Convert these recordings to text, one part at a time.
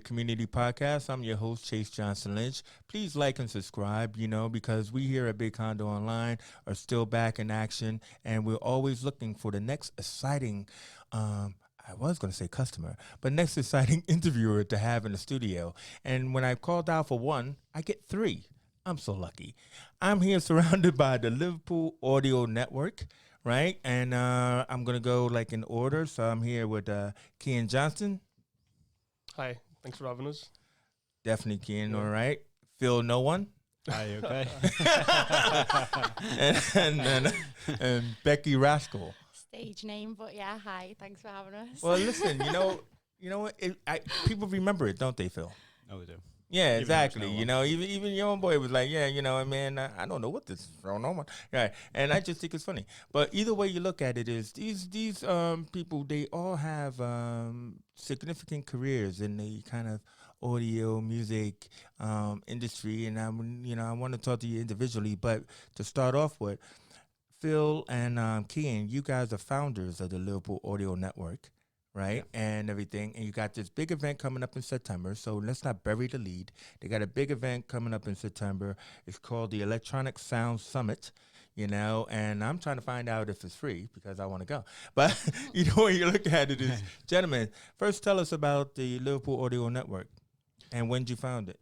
Community Podcast. I'm your host, Chase Johnson Lynch. Please like and subscribe, because we here at Big Condo Online are still back in action, and we're always looking for the next exciting, I was going to say customer, but next exciting interviewer to have in the studio. And when I called out for one, I get three. I'm so lucky. I'm here surrounded by the Liverpool Audio Network, right? And I'm going to go like in order. So I'm here with Kian Johnston. Hi, thanks for having us. Definitely Kian, all right. Phil No One. Are you okay? and Becky Rascal. Stage name, but yeah, hi, thanks for having us. Well, listen, you know what? People remember it, don't they, Phil? No, we do. Yeah, Even exactly. no Even your own boy was like, yeah, man, I don't know what this is from. No one. Right. And I just think it's funny. But either way you look at it is these people, they all have significant careers in the kind of audio music industry. And I want to talk to you individually, but to start off with, Phil and Kian, you guys are founders of the Liverpool Audio Network. Right, yeah. And everything, and you got this big event coming up in September, so let's not bury the lead. They got a big event coming up in September. It's called the Electronic Sound Summit, and I'm trying to find out if it's free because I want to go. But, when you look at it is, gentlemen, first tell us about the Liverpool Audio Network, and when did you found it?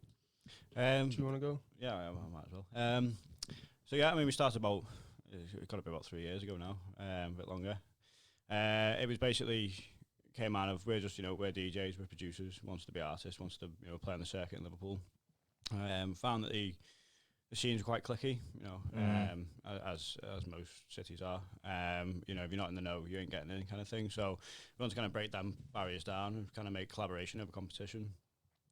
Do you want to go? Yeah, I might as well. We started it's got to be about 3 years ago now, a bit longer. It was basically... came out of we're DJs, we're producers, wants to be artists, wants to play on the circuit in Liverpool. Found that the scenes are quite clicky, as most cities are. If you're not in the know, you ain't getting any kind of thing. So we want to kind of break them barriers down and kind of make collaboration over competition.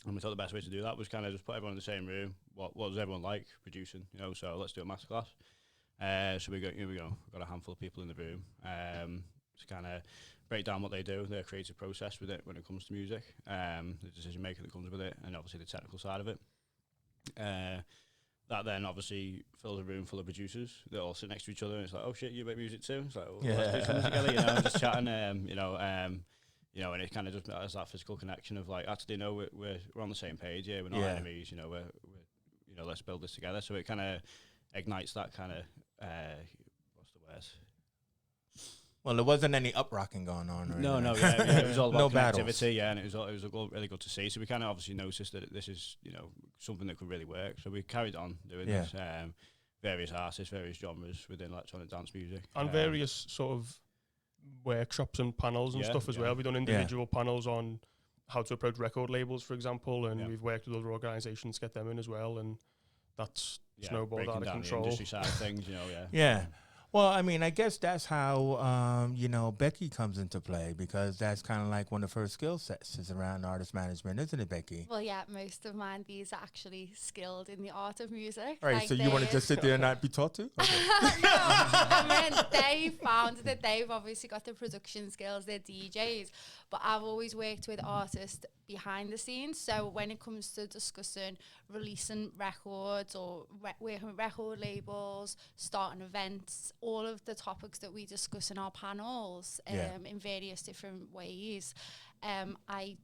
And we thought the best way to do that was kind of just put everyone in the same room. What does everyone like producing? So let's do a masterclass. So we got a handful of people in the room to kind of break down what they do, their creative process with it when it comes to music, the decision making that comes with it, and obviously the technical side of it. That then obviously fills a room full of producers that all sit next to each other, and it's like, oh shit, you make music too? It's like, well, let's do something together, just chatting, and it kind of just has that physical connection of like, actually, no, we're on the same page here, we're not enemies, we're let's build this together. So it kind of ignites that kind of what's the word? Well, there wasn't any up-rocking going on. No, it was all about connectivity, and it was really good to see. So we kind of obviously noticed that this is, something that could really work. So we carried on doing this, various artists, various genres within electronic dance music. And various sort of workshops and panels and stuff as well. We've done individual panels on how to approach record labels, for example, and we've worked with other organisations to get them in as well, and that's snowballed out of control. The industry side of things, Yeah. Well, I mean, I guess that's how, Becky comes into play, because that's kind of like one of the first skill sets is around artist management, isn't it, Becky? Well, yeah, most of mine, these are actually skilled in the art of music. All right, so you want to just sit there and not be taught to? Okay. No, I mean, they found that they've obviously got the production skills, they're DJs, but I've always worked with artists behind the scenes. So when it comes to discussing releasing records or working with record labels, starting events, all of the topics that we discuss in our panels in various different ways, I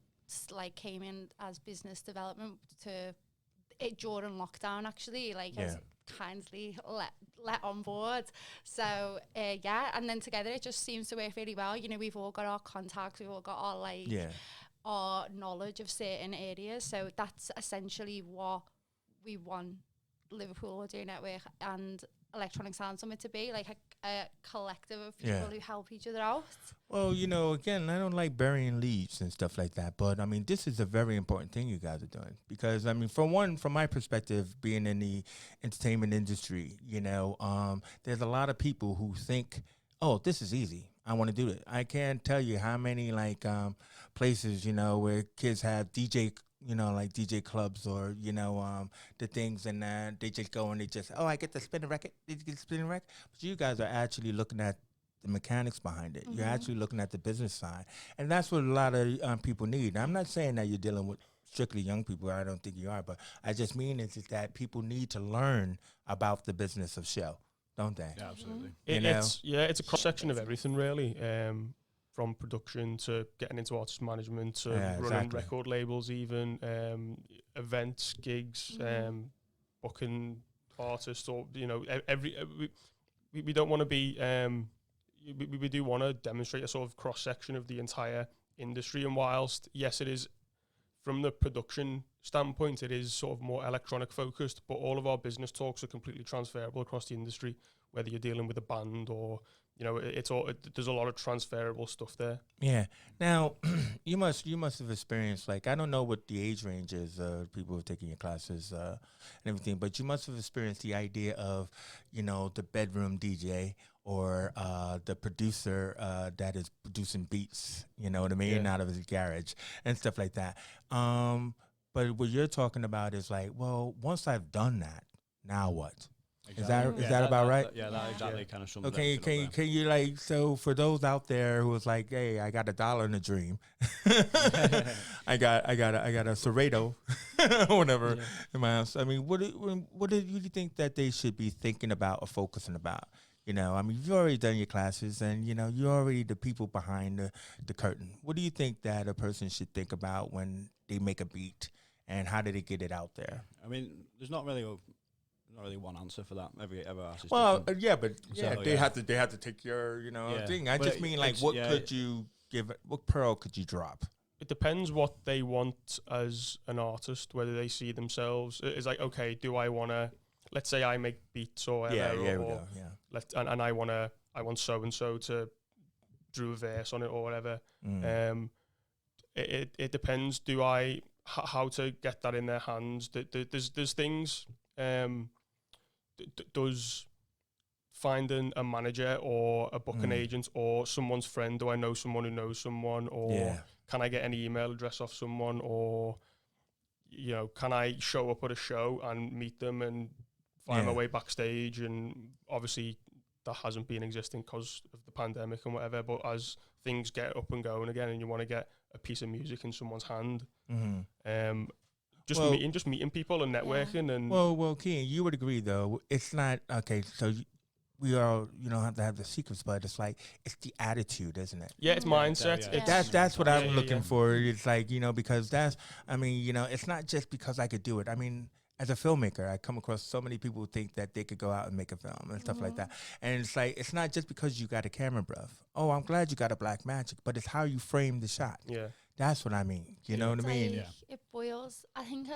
came in as business development during lockdown, actually, as kindly let on board. So and then together it just seems to work really well. We've all got our contacts, we've all got our knowledge of certain areas. So that's essentially what we want Liverpool Audio Network and Electronic Sound Summit to be, like a collective of people who help each other out. Well, again, I don't like burying leads and stuff like that, but I mean, this is a very important thing you guys are doing, because I mean, from my perspective, being in the entertainment industry, there's a lot of people who think, oh, this is easy, I want to do it. I can't tell you how many places, where kids have DJ clubs or, the things, and they just go and I get to spin a record. Did you get to spin a record? But you guys are actually looking at the mechanics behind it. Mm-hmm. You're actually looking at the business side. And that's what a lot of people need. I'm not saying that you're dealing with strictly young people. I don't think you are. But I just mean is that people need to learn about the business of show, don't they? Yeah, absolutely. It's a cross-section of everything, really. from production to getting into artist management to running exactly. record labels, even events, gigs, booking artists, or we don't want to be we do want to demonstrate a sort of cross section of the entire industry. And whilst yes, it is from the production standpoint, it is sort of more electronic focused, but all of our business talks are completely transferable across the industry, whether you're dealing with a band or there's a lot of transferable stuff there. Yeah. Now, you must have experienced, like, I don't know what the age range is, people who are taking your classes and everything, but you must have experienced the idea of, the bedroom DJ or the producer that is producing beats, you know what I mean, out of his garage and stuff like that. But what you're talking about is like, well, once I've done that, now what? Exactly. Is that about right? That exactly kind of sums Okay, can you like, so for those out there who was like, hey, I got $1 in a dream, I got a Serrato or whatever in my house. I mean, what do you think that they should be thinking about or focusing about? I mean, you've already done your classes, and you're already the people behind the curtain. What do you think that a person should think about when they make a beat, and how do they get it out there? I mean, there's not really one answer for that. Every artist. Well, they have to take your thing. I just mean, like, what could you give? What pearl could you drop? It depends what they want as an artist. Whether they see themselves is like, okay, do I want to? Let's say I make beats or whatever, and I want so and so to do a verse on it or whatever. It depends. How to get that in their hands? There's things. Does finding a manager or a booking agent or someone's friend, do I know someone who knows someone, or can I get an email address off someone, or can I show up at a show and meet them and find my way backstage? And obviously that hasn't been existing because of the pandemic and whatever, but as things get up and going again and you want to get a piece of music in someone's hand, just meeting people and networking. And well, Kean, you would agree though. It's not okay. So we all, don't have to have the secrets, but it's like it's the attitude, isn't it? Yeah, it's mindset. That's what I'm looking for. It's like because it's not just because I could do it. I mean, as a filmmaker, I come across so many people who think that they could go out and make a film and stuff like that. And it's like, it's not just because you got a camera buff. Oh, I'm glad you got a black magic, but it's how you frame the shot. Yeah. That's what I mean. You know what I mean? It boils, I think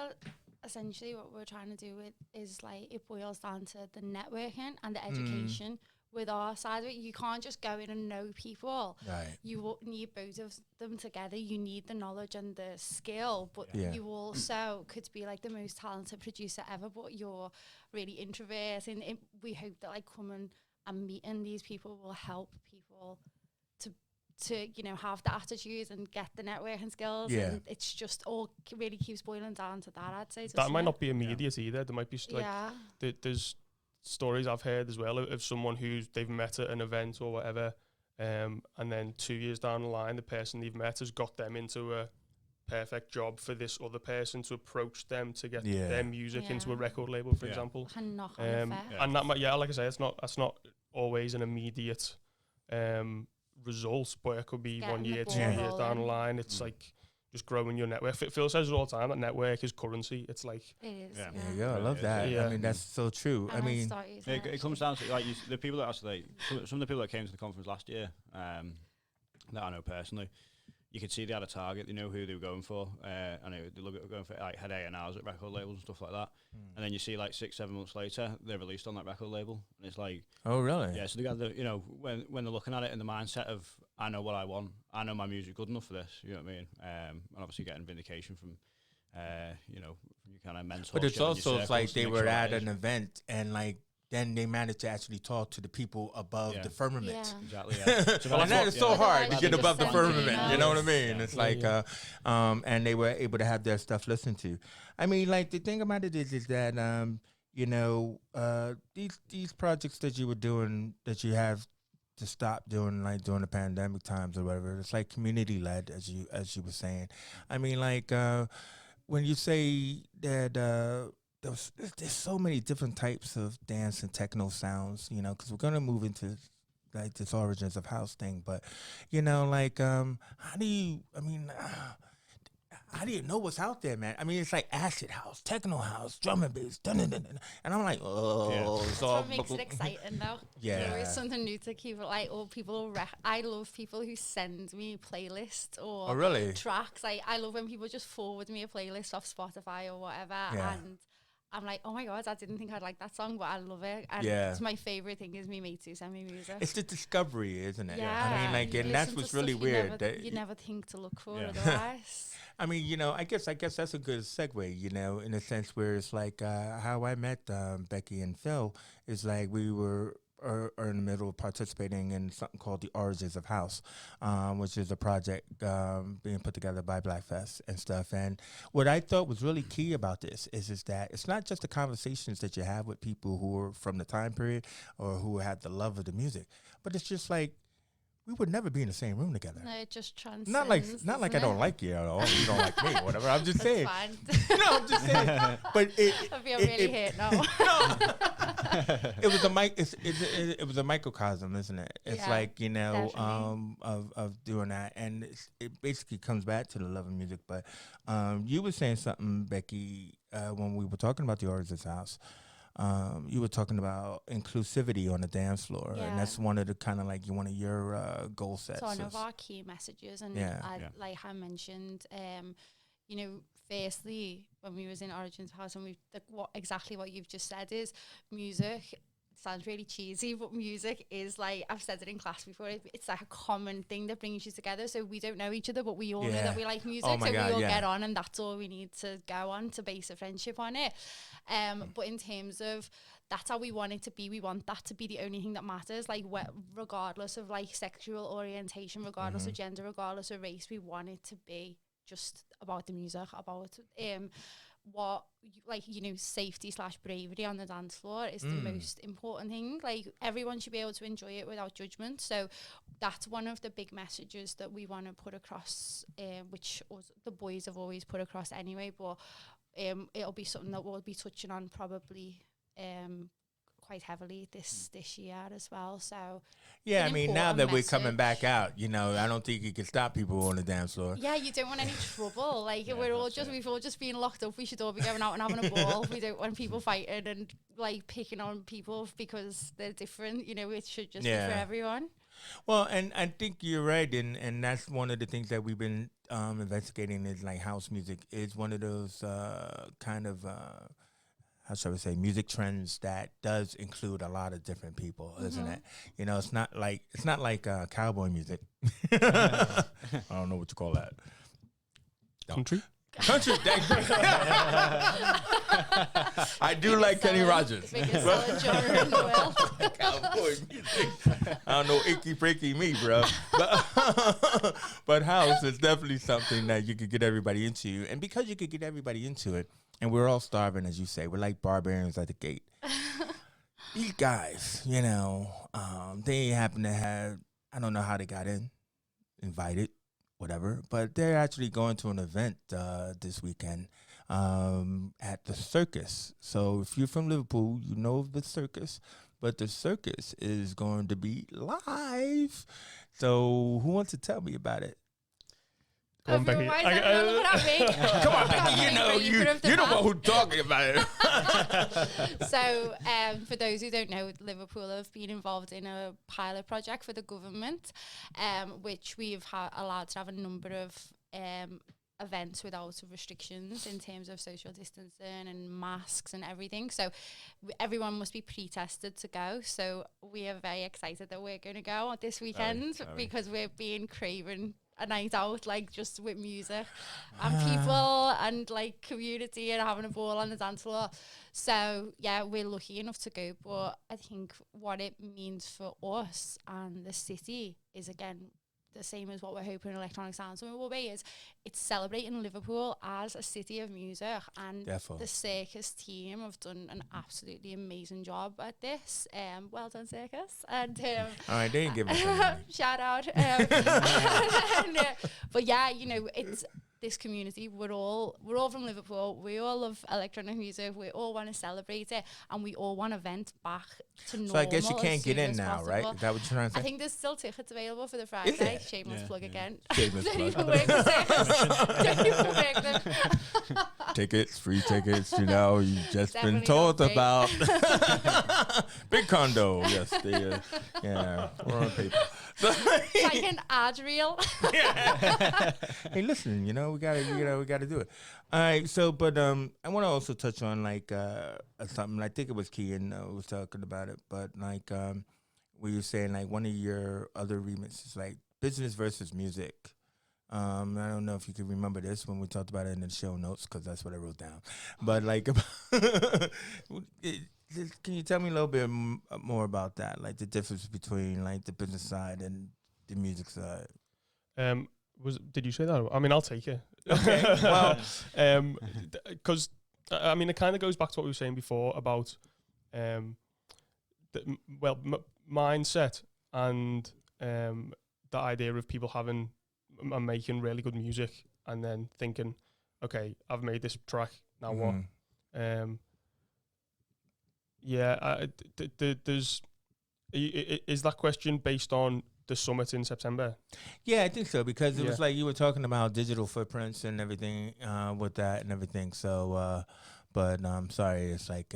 essentially what we're trying to do is like, it boils down to the networking and the education with our side of it. You can't just go in and know people. Right. You need both of them together. You need the knowledge and the skill, but you also could be like the most talented producer ever, but you're really introverted. And we hope that like coming and meeting these people will help people to have the attitudes and get the networking skills. And it's just all really keeps boiling down to that, I'd say. That might not be immediate either. There might be there's stories I've heard as well of someone who they've met at an event or whatever, and then 2 years down the line, the person they've met has got them into a perfect job for this other person to approach them to get their music into a record label, for example. And knock on effect. And that might, like I say, that's not always an immediate result, but it could be 1 year, 2 years down the line. It's like just growing your network. Phil says it all the time, that network is currency. It's like... It is. There you go. I love that. I mean, that's so true. And I mean... It comes down to, like, the people that actually... Some of the people that came to the conference last year, that I know personally, you could see they had a target. They know who they were going for. And they look at going for, like, had A&Rs at record labels and stuff like that. And then you see, like, 6-7 months later, they're released on that record label. And it's like... Oh, really? Yeah, so they got the, when they're looking at it in the mindset of, I know what I want. I know my music good enough for this. You know what I mean? And obviously getting vindication from, from your kind of mentors. But it's also like they were at an event and, like, then they managed to actually talk to the people above the firmament. Yeah. Exactly. Yeah. So and that is so hard to get above the firmament. You know what I mean? It's like, and they were able to have their stuff listened to. I mean, like the thing about it is that, these projects that you were doing, that you have to stop doing, like during the pandemic times or whatever, it's like community led, as you were saying. I mean, like when you say that. There's so many different types of dance and techno sounds, because we're going to move into like this origins of house thing, but you know, like how do you? I mean. I didn't know what's out there, man. I mean, it's like acid house, techno house, drum and bass, and I'm like, oh, That's what makes it exciting, though. Yeah, there's always something new to keep. Like, or people, I love people who send me playlists or tracks. I love when people just forward me a playlist off Spotify or whatever, and I'm like, oh my God, I didn't think I'd like that song, but I love it. And it's my favorite thing is me mates who send me music. It's the discovery, isn't it? Yeah. I mean, like, and that's what's really weird. You never think to look for otherwise. I mean, you know, I guess that's a good segue, you know, in a sense where it's like how I met Becky and Phil is like we were in the middle of participating in something called the Origins of House, which is a project being put together by Blackfest and stuff. And what I thought was really key about this is that it's not just the conversations that you have with people who are from the time period or who had the love of the music, but it's just like, we would never be in the same room together. No, it just transcends. Not like I don't like you or you don't like me or whatever. I'm just saying. Fine. No, I'm just saying. But I feel really hurt now. It was it was a microcosm, isn't it? It's like, you know, of doing that, and it basically comes back to the love of music. But you were saying something, Becky, when we were talking about the Origins House. You were talking about inclusivity on the dance floor, and that's one of the kind of like one of your goal sets. It's one of our key messages, and like I mentioned, you know, firstly, when we was in Origins House, and exactly what you've just said is music. Sounds really cheesy, but music is like, I've said it in class before, it's like a common thing that brings you together. So we don't know each other, but we all know that we like music, so we all get on, and that's all we need to go on to base a friendship on it. But in terms of, that's how we want it to be. We want that to be the only thing that matters, like regardless of like sexual orientation, regardless of gender, regardless of race, we want it to be just about the music, about what, like, you know, safety / bravery on the dance floor is the most important thing. Like, everyone should be able to enjoy it without judgment. So that's one of the big messages that we want to put across, which the boys have always put across anyway, but it'll be something that we'll be touching on probably quite heavily this year as well. So yeah, I mean, now that we're coming back out, you know, I don't think you can stop people on the dance floor. Yeah, you don't want any trouble. Like, we've all just been locked up. We should all be going out and having a ball. We don't want people fighting and like picking on people because they're different. You know, it should just be for everyone. Well, and I think you're right, and that's one of the things that we've been investigating is like house music is one of those kind of how shall we say, music trends that does include a lot of different people, isn't it? You know, it's not like cowboy music. I don't know what you call that. Country. I do like Kenny Rogers. Biggest selling genre in the world. Cowboy music. I don't know, icky freaky me, bro. But house is definitely something that you could get everybody into, and because you could get everybody into it, and we're all starving, as you say, we're like barbarians at the gate. These guys, you know, they happen to have, I don't know how they got invited, whatever, but they're actually going to an event this weekend at the Circus. So if you're from Liverpool, you know of the Circus, but the Circus is going to be live. So who wants to tell me about it? Come on, Becky. Come on, Becky. You know, you're the one who's talking about it. So, for those who don't know, Liverpool have been involved in a pilot project for the government, which we've allowed to have a number of events without restrictions in terms of social distancing and masks and everything. So everyone must be pre-tested to go. So we are very excited that we're going to go this weekend because we're being craving a night out, like just with music and people and like community and having a ball on the dance floor. So yeah, we're lucky enough to go, but I think what it means for us and the city is, again, the same as what we're hoping Electronic Sound Summit will be, is it's celebrating Liverpool as a city of music, and the Circus team have done an absolutely amazing job at this. Well done, Circus. And all right, they didn't give us shout out. But yeah, you know, this community, we're all from Liverpool. We all love electronic music. We all want to celebrate it, and we all want to vent back to normal. So I guess you can't get in now, possible. right? Is that what you're trying to say? I think there's still tickets available for the Friday. Shameless plug again. Shameless Don't plug. even work the sales. Don't even work them. Tickets, free tickets, you know, you've just been Definitely told not free. about. Big condo, yes. Yeah, we're on paper. So, It's like an ad reel. hey, listen, you know, we gotta do it. All right, so, but I want to also touch on like something. I think it was Kian was talking about it, but like where you're saying like one of your other remixes, like business versus music. I don't know if you can remember this when we talked about it in the show notes because that's what I wrote down. But like, can you tell me a little bit more about that? Like the difference between like the business side and the music side. Did you say that? I mean, I'll take it. Okay. Well, because I mean, it kind of goes back to what we were saying before about mindset and the idea of people having and making really good music and then thinking, okay, I've made this track, now what? There's is that question based on the summit in September? Yeah, I think so because it was like you were talking about digital footprints and everything with that and everything. So, but sorry, it's like.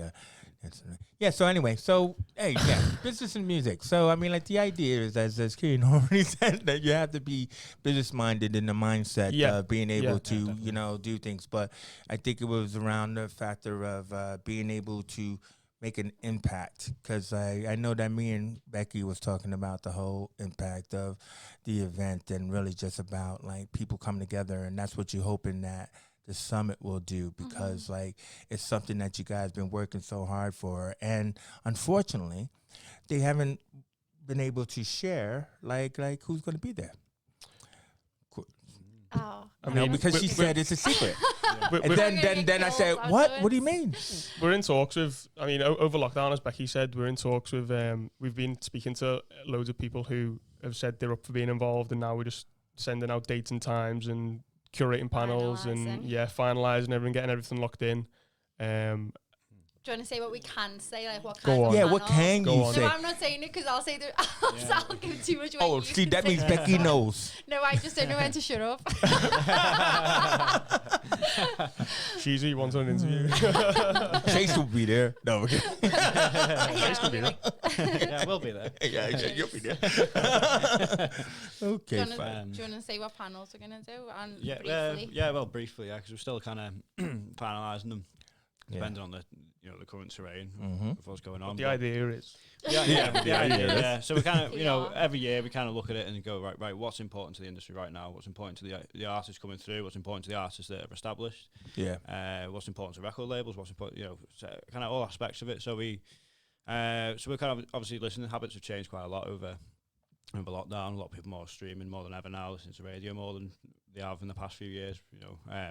So anyway, business and music. So I mean, like the idea is, as Kieran already said, that you have to be business minded in the mindset of being able to, you know, do things. But I think it was around the factor of being able to make an impact, because I know that me and Becky was talking about the whole impact of the event and really just about like people coming together, and that's what you're hoping that the summit will do, because like it's something that you guys been working so hard for, and unfortunately they haven't been able to share like who's going to be there. Oh, because she said it's a secret. And then I said, what do you mean? We're in talks with, I mean, over lockdown, as Becky said, we're in talks with, we've been speaking to loads of people who have said they're up for being involved, and now we're just sending out dates and times and curating panels and finalising everything, getting everything locked in. Do you want to say what we can say? Like what Go kind on. of Yeah, panel? what can you say? No, I'm not saying it because I'll say I'll give too much away. Oh, see, that means Becky knows. No, I just don't know when to shut up. She's who wants an interview. Chase will be there. No, okay. Yeah, we'll be there. Yeah, you'll be there. Okay, fine. Do you want to say what panels we're going to do? And briefly, because we're still kind of finalising them. Depending on the the current terrain of what's going on. What the idea is. So we kind of every year we kind of look at it and go right. What's important to the industry right now? What's important to the artists coming through? What's important to the artists that are established? Yeah. What's important to record labels? What's important? Kind of all aspects of it. So we're kind of obviously listening habits have changed quite a lot over lockdown. A lot of people more streaming more than ever now, listening to radio more than they have in the past few years.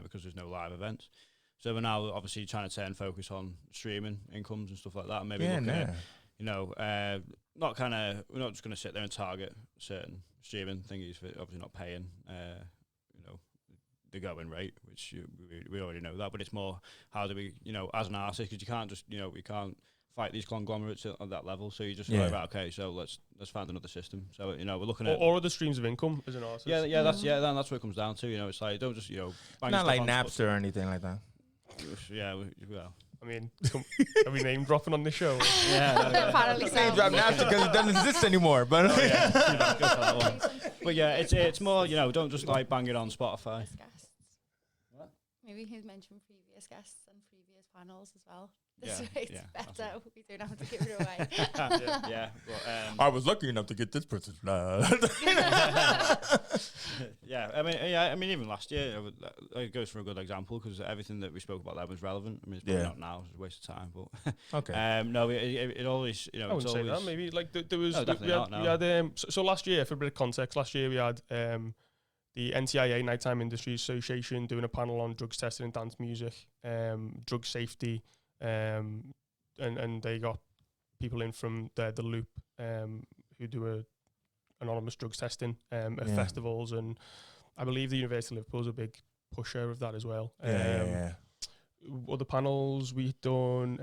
Because there's no live events. So we're now obviously trying to turn focus on streaming incomes and stuff like that, and maybe look at we're not just going to sit there and target certain streaming thingies for obviously not paying the going rate, which we already know that, but it's more how do we as an artist, because you can't just we can't fight these conglomerates at that level, so you just go right, okay, so let's find another system. So we're looking at or other streams of income as an artist. That's what it comes down to. It's like don't just not like Napster or anything like that. Yeah, I mean, are we name dropping on this show? Apparently so. Name drop Napster because it doesn't exist anymore. But but it's more don't just like bang it on Spotify. What? Maybe he's mentioned previous guests and previous panels as well. This way it's better. We don't have to give it away. But, I was lucky enough to get this person. I mean, even last year, it goes for a good example because everything that we spoke about there was relevant. I mean, it's probably not now; it's a waste of time. But okay, it always, I wouldn't say that. Maybe like there was. No, we had so last year, for a bit of context, last year we had the NTIA Nighttime Industry Association doing a panel on drugs testing and dance music, drug safety. And they got people in from the Loop who do anonymous drugs testing at festivals, and I believe the University of Liverpool is a big pusher of that as well. Yeah. Other panels we've done.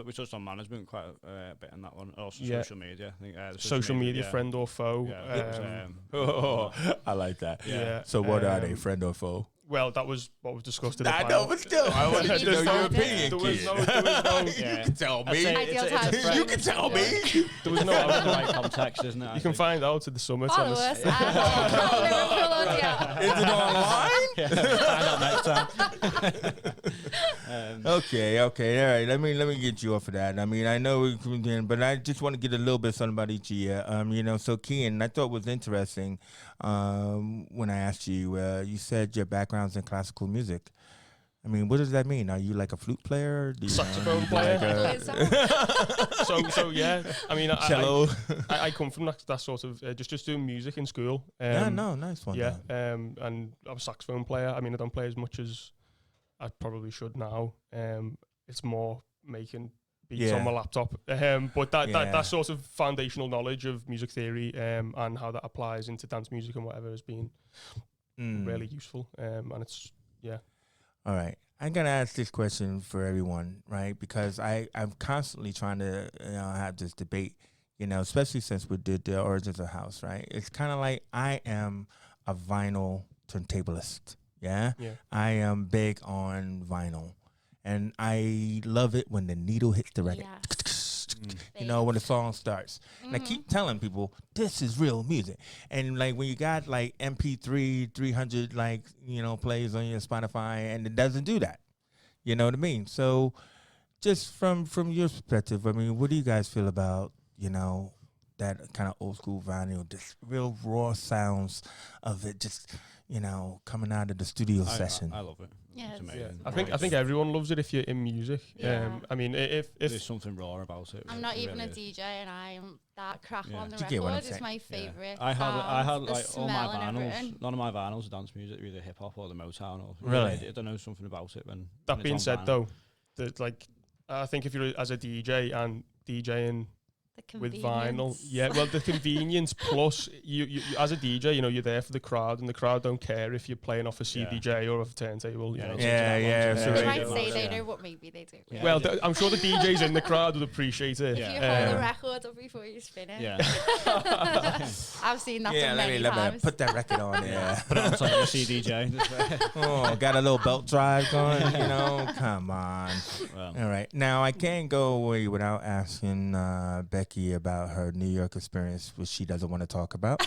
We touched on management quite a bit on that one. Also social media. I think the social media friend or foe. I like that. Yeah. So what are they, friend or foe? Well, that was what was discussed in the I panel. know, but still, I want to know your opinion, There was kid. no You can tell me. You can tell me. There was no the right context, isn't it? You can find out at the summit. Follow us at Is it online? Find out next time. Okay, all right. Let me get you off of that. I mean, I know we can, but I just want to get a little bit something about each year. So Kian, I thought was interesting when I asked you. You said your background's in classical music. I mean, what does that mean? Are you like a flute player? Saxophone player? So yeah. I mean, cello. I come from that sort of just doing music in school. Nice one. Yeah, and I'm a saxophone player. I mean, I don't play as much as I probably should now. It's more making beats on my laptop. But that sort of foundational knowledge of music theory and how that applies into dance music and whatever has been really useful. And it's All right. I'm going to ask this question for everyone, right? Because I'm constantly trying to have this debate, especially since we did the Origins of House, right? It's kind of like I am a vinyl turntablist, yeah? I am big on vinyl. And I love it when the needle hits the record. When the song starts. And I keep telling people, this is real music. And like when you got like MP3, 300 plays on your Spotify, and it doesn't do that. You know what I mean? So just from your perspective, I mean, what do you guys feel about, that kind of old school vinyl, just real raw sounds of it just, coming out of the studio session? I love it. Yeah, I think everyone loves it if you're in music. I mean, if there's something raw about it. I'm not even a DJ, and I'm that crackle on the record is my favorite. I had like all my vinyls. None of my vinyls are dance music, either hip hop or the Motown. Or really, I don't know something about it. When that being said, though, that I think if you're as a DJ and DJing with vinyl, the convenience plus you as a DJ, you're there for the crowd, and the crowd don't care if you're playing off a CDJ or off a turntable. They might say they know, but maybe they do. Yeah. Well, I'm sure the DJs in the crowd would appreciate it. If you hold the record up before you spin it. Yeah. I've seen that many times. Let me put that record on. Put it on top of the CDJ. Got a little belt drive going. Come on. Well. All right. Now I can't go away without asking Becky about her New York experience, which she doesn't want to talk about.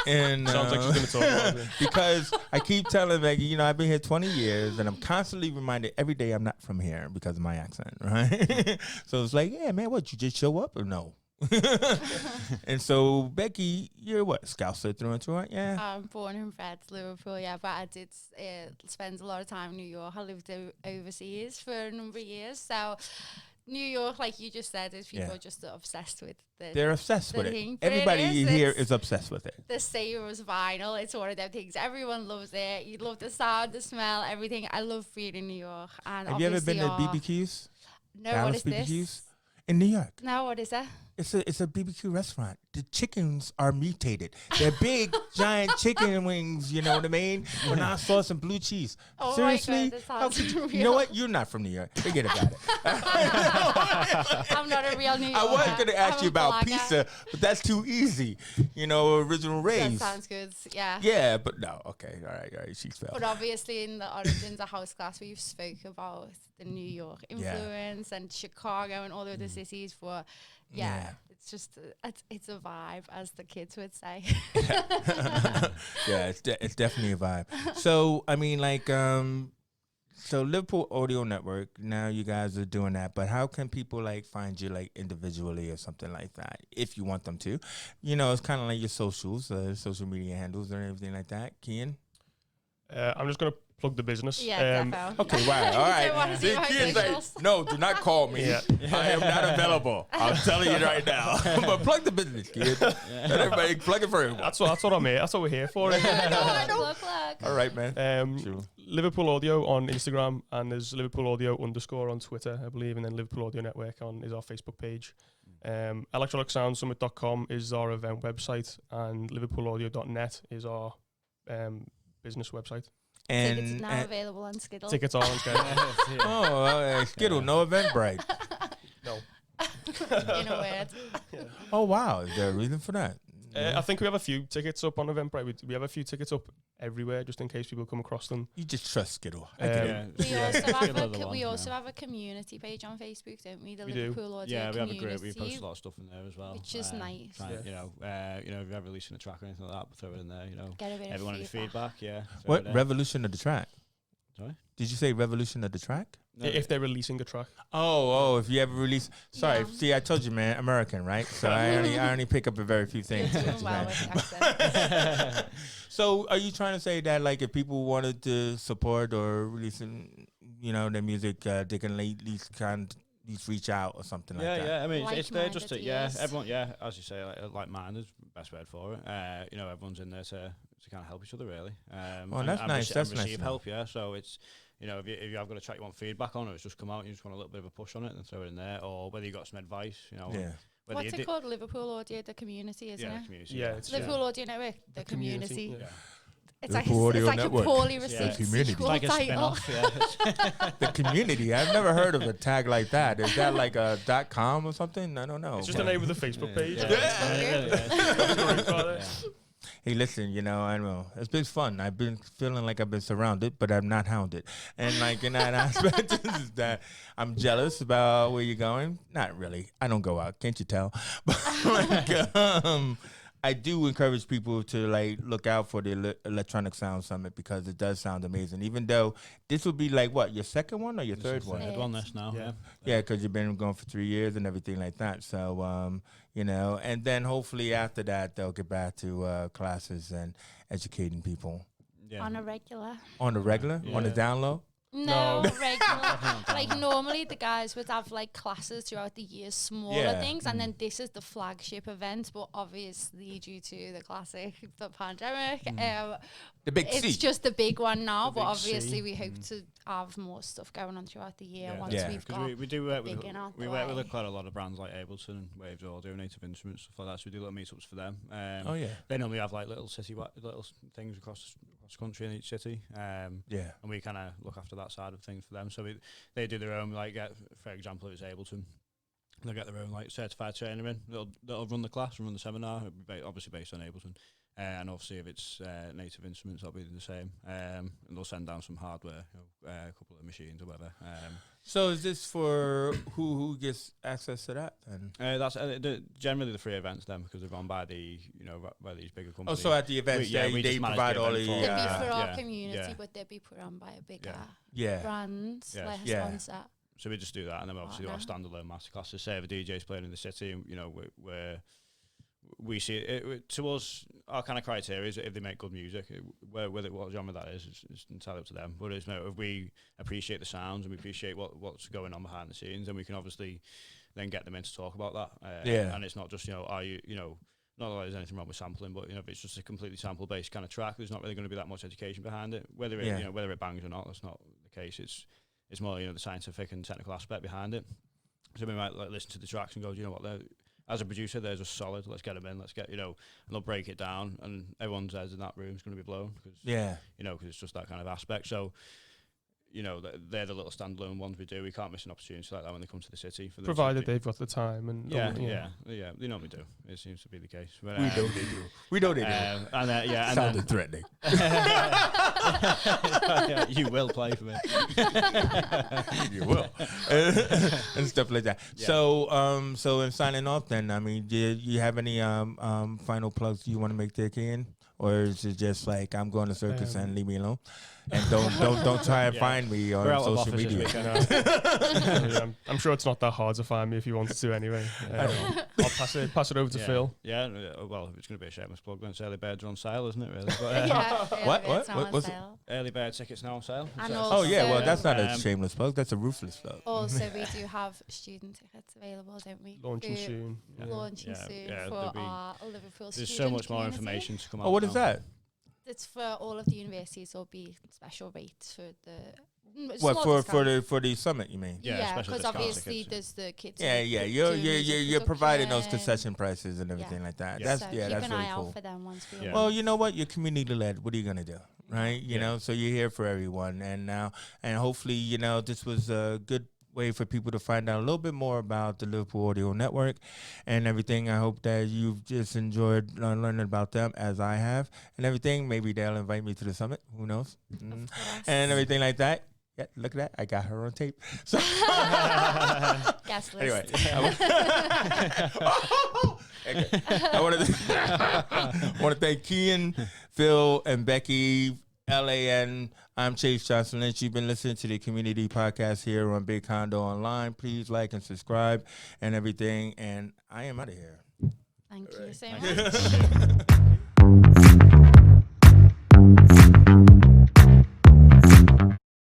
And sounds like she's going to talk about it. Because I keep telling Becky, I've been here 20 years, and I'm constantly reminded every day I'm not from here because of my accent, right? So it's like, yeah, man, what, you just show up or no? And so, Becky, you're what, Scouser through and through, right? Yeah. I'm born and bred Liverpool, but I did spend a lot of time in New York. I lived overseas for a number of years, so New York, like you just said, is people just obsessed with the. They're obsessed with it. Everybody here is obsessed with it. The same as vinyl. It's one of them things. Everyone loves it. You love the sound, the smell, everything. I love being in New York. And have you ever been to BBQs? No, Dallas what is BBQs? This? In New York. No, what is that? It's a BBQ restaurant. The chickens are mutated. They're big, giant chicken wings, you know what I mean? With hot sauce and blue cheese. Oh seriously? My God, you know what? You're not from New York. Forget about it. I'm not a real New Yorker. I was going to ask you about pizza, but that's too easy. Original Ray's. That sounds good, yeah. Yeah, but no. Okay, all right. She's fair. But obviously in the Origins of House class, we've spoke about the New York influence and Chicago and all the other cities, but it's just it's a vibe, as the kids would say. Yeah, it's definitely a vibe. So I mean, so Liverpool Audio Network. Now you guys are doing that, but how can people find you individually or something like that if you want them to? It's kind of like your socials, social media handles, or anything like that. Kian, I'm just gonna plug the business. Yeah, okay, wow. All right. Kian's like, no, do not call me. Yeah. I am not available. I'm telling you right now. But plug the business, kid. And everybody plug it for everyone. That's what I'm here. That's what we're here for. I know. All right, man. Liverpool Audio on Instagram, and there's Liverpool Audio _ on Twitter, I believe, and then Liverpool Audio Network is our Facebook page. ElectronicSoundSummit.com is our event website, and LiverpoolAudio.net is our business website. Tickets now available on Skiddle. Tickets are on Skiddle. Skittle, no Eventbrite. No. In a word. Oh wow, is there a reason for that? I think we have a few tickets up on Eventbrite. We have a few tickets up everywhere just in case people come across them. You just trust Skittle. We also have a community page on Facebook, don't we? The We Liverpool Audio we have a community. group. We post a lot of stuff in there as well, which is nice. You know, if you're ever releasing a track or anything like that, throw it in there. You know, Get a bit everyone of in feedback. feedback. What revolution of the track? Sorry? Did you say revolution of the track? No, if they're releasing a track. If you ever release. Sorry, see, I told you, man, American, right? So I only pick up a very few things. So are you trying to say that, like, if people wanted to support or release, their music, they can at least reach out or something like that? Yeah. I mean, it's there just to, everyone, as you say, like minded, best word for it. Everyone's in there to kind of help each other, really. That's nice. That's nice. Receive help, yeah. So it's, if you have got a track you want feedback on, or it's just come out, you just want a little bit of a push on it, and throw it in there, or whether you got some advice, Yeah. What's it called? Liverpool Audio, the community, isn't it? The community. Yeah, it's Liverpool Audio Network, the community. Yeah. It's like, Liverpool Audio a Network. poorly received The community. sequel Like a title. spin-off, The community. I've never heard of a tag like that. Is that like a .com or something? I don't know. It's just the name of the Facebook page. Hey, listen, I don't know. It's been fun. I've been feeling like I've been surrounded, but I'm not hounded. And like in that aspect is that I'm jealous about where you're going. Not really. I don't go out. Can't you tell? But I do encourage people to like look out for the Electronic Sound Summit because it does sound amazing. Even though this would be like what, your second one or your third one? Third one this now. Yeah, because you've been going for 3 years and everything like that. So and then hopefully after that they'll get back to classes and educating people On a regular. on the regular, on the down low. No, regular. Like normally the guys would have like classes throughout the year, smaller things, and then this is the flagship event. But obviously, due to the pandemic, The big it's C. just the big one now. But big obviously, C. we hope to have more stuff going on throughout the year once Yeah. we've got. we do work with big enough we work way. with quite a lot of brands like Ableton and Waves Audio, Native Instruments, stuff like that. So we do little meetups for them. They normally have like little things across the country in each city. And we kind of look after that side of things for them. So they do their own, like, for example, if it's Ableton, they'll get their own like certified trainer in. They'll run the class and run the seminar, obviously based on Ableton. And obviously, if it's Native Instruments, that'll be the same. And they'll send down some hardware, a couple of machines or whatever. So is this for who gets access to that then? That's generally the free events then, because they're run by the by these bigger Oh, companies. so at the events they provide all the. They'd be for our yeah, community, but they'd be put on by a bigger Yeah. brand, like a Yeah. sponsor. So we just do that, and then we obviously do our standalone masterclasses. Say if a DJ's playing in the city, and we see it, to us, our kind of criteria is that if they make good music, whether what genre that is, it's entirely up to them. But if we appreciate the sounds and we appreciate what's going on behind the scenes, then we can obviously then get them in to talk about that. And it's not just are you not that there's anything wrong with sampling, but if it's just a completely sample based kind of track, there's not really going to be that much education behind it. Whether it whether it bangs or not, that's not the case. It's more the scientific and technical aspect behind it. So we might listen to the tracks and go, you know what, as a producer, they're just solid. Let's get them in. Let's get, and they'll break it down, and everyone's heads in that room is going to be blown because it's just that kind of aspect. So, they're the little standalone ones we do. We can't miss an opportunity like that when they come to the city. For them Provided they've got the time and they normally do. It seems to be the case. But, We know they do. Sounded threatening. You will play for me. You will, and stuff like that. Yeah. So in signing off, then do you have any final plugs you want to make there, Ken? Or is it just like I'm going to circus and leave me alone, and don't try and find me on social media? I'm sure it's not that hard to find me if you wanted to anyway. I'll pass it over to Phil. Yeah, well, it's going to be a shameless plug then. Early birds are on sale, isn't it? Really? But, What's it? Early bird tickets now on sale. Oh yeah, well that's not a shameless plug. That's a ruthless plug. Also, we do have student tickets available, don't we? Launching soon For our Liverpool. There's so much more information to come out. Oh, what is that? It's for all of the universities. There'll be special rates for the. For the summit, you mean? Yeah, because obviously there's the kids. Yeah. You're providing those concession prices and everything like that. Yeah. That's keep that's an really eye cool. out for them once we. Well, you know what? You're community led. What are you gonna do? right? You know, so you're here for everyone. And hopefully, this was a good way for people to find out a little bit more about the Liverpool Audio Network and everything. I hope that you've just enjoyed learning about them as I have and everything. Maybe they'll invite me to the summit. Who knows? And everything like that. Yeah, look at that. I got her on tape. So Guest list. anyway, I want to thank Kian, Phil, and Becky, LAN. I'm Chase Johnson Lynch. You've been listening to the community podcast here on Big Condo Online. Please like and subscribe and everything. And I am out of here. Thank you so much.